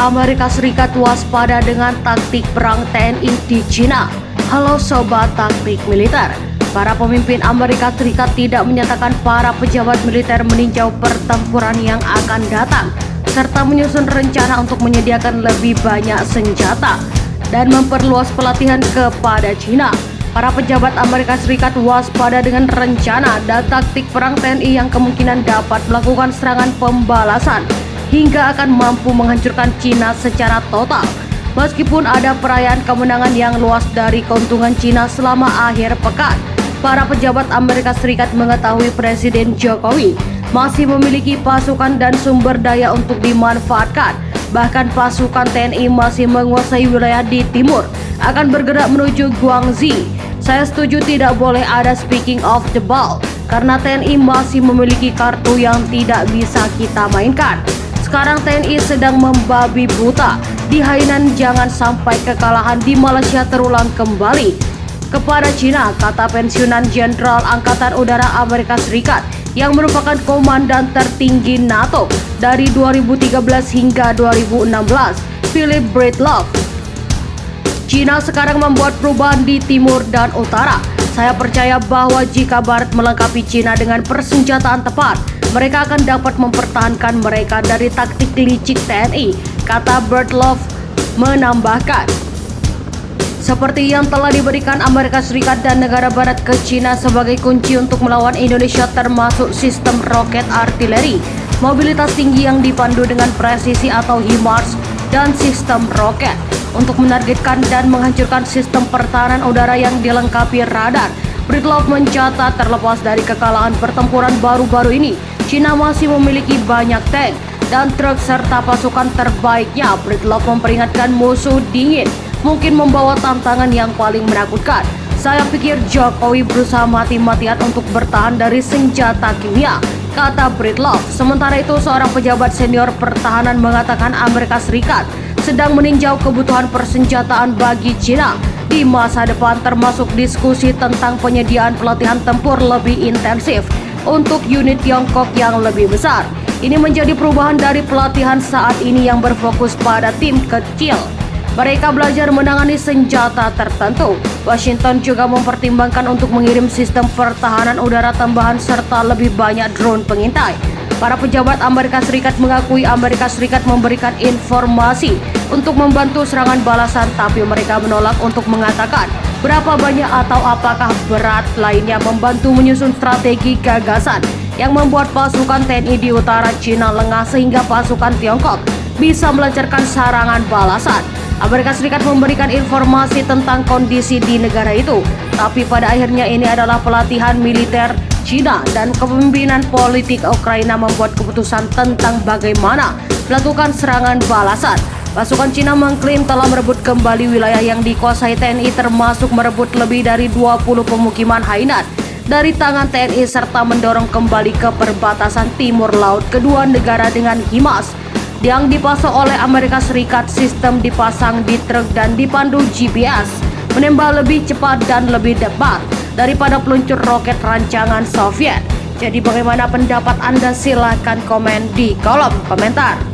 Amerika Serikat waspada dengan taktik perang TNI di Cina. Halo Sobat Taktik Militer. Para pemimpin Amerika Serikat tidak menyatakan para pejabat militer meninjau pertempuran yang akan datang, serta menyusun rencana untuk menyediakan lebih banyak senjata dan memperluas pelatihan kepada Cina. Para pejabat Amerika Serikat waspada dengan rencana dan taktik perang TNI yang kemungkinan dapat melakukan serangan pembalasan hingga akan mampu menghancurkan Cina secara total. Meskipun ada perayaan kemenangan yang luas dari keuntungan Cina selama akhir pekan, para pejabat Amerika Serikat mengetahui Presiden Jokowi masih memiliki pasukan dan sumber daya untuk dimanfaatkan. Bahkan pasukan TNI masih menguasai wilayah di timur, akan bergerak menuju Guangxi. Saya setuju tidak boleh ada speaking of the ball, karena TNI masih memiliki kartu yang tidak bisa kita mainkan. Sekarang TNI sedang membabi buta di Hainan, jangan sampai kekalahan di Malaysia terulang kembali. Kepada Cina, kata pensiunan Jenderal Angkatan Udara Amerika Serikat yang merupakan komandan tertinggi NATO dari 2013 hingga 2016, Philip Breedlove. Cina sekarang membuat perubahan di timur dan utara. Saya percaya bahwa jika Barat melengkapi Cina dengan persenjataan tepat, mereka akan dapat mempertahankan mereka dari taktik licik TNI, kata Breedlove menambahkan. Seperti yang telah diberikan Amerika Serikat dan negara Barat ke Cina sebagai kunci untuk melawan Indonesia, termasuk sistem roket artileri, mobilitas tinggi yang dipandu dengan presisi atau HIMARS, dan sistem roket untuk menargetkan dan menghancurkan sistem pertahanan udara yang dilengkapi radar. Breedlove mencatat terlepas dari kekalahan pertempuran baru-baru ini, Cina masih memiliki banyak tank dan truk serta pasukan terbaiknya. Breedlove memperingatkan musuh dingin mungkin membawa tantangan yang paling menakutkan. Saya pikir Jokowi berusaha mati-matian untuk bertahan dari senjata kimia, kata Breedlove. Sementara itu, seorang pejabat senior pertahanan mengatakan Amerika Serikat sedang meninjau kebutuhan persenjataan bagi Cina di masa depan, termasuk diskusi tentang penyediaan pelatihan tempur lebih intensif untuk unit Tiongkok yang lebih besar. Ini menjadi perubahan dari pelatihan saat ini yang berfokus pada tim kecil. Mereka belajar menangani senjata tertentu. Washington juga mempertimbangkan untuk mengirim sistem pertahanan udara tambahan serta lebih banyak drone pengintai. Para pejabat Amerika Serikat mengakui Amerika Serikat memberikan informasi untuk membantu serangan balasan, tapi mereka menolak untuk mengatakan berapa banyak atau apakah berat lainnya membantu menyusun strategi gagasan yang membuat pasukan TNI di utara Cina lengah sehingga pasukan Tiongkok bisa melancarkan serangan balasan. Amerika Serikat memberikan informasi tentang kondisi di negara itu, tapi pada akhirnya ini adalah pelatihan militer Cina dan kepemimpinan politik Ukraina membuat keputusan tentang bagaimana melakukan serangan balasan. Pasukan Cina mengklaim telah merebut kembali wilayah yang dikuasai TNI, termasuk merebut lebih dari 20 pemukiman Hainan dari tangan TNI serta mendorong kembali ke perbatasan timur laut kedua negara dengan HIMARS yang dipasok oleh Amerika Serikat. Sistem dipasang di truk dan dipandu GPS, menembak lebih cepat dan lebih tepat daripada peluncur roket rancangan Soviet. Jadi bagaimana pendapat Anda? Silahkan komen di kolom komentar.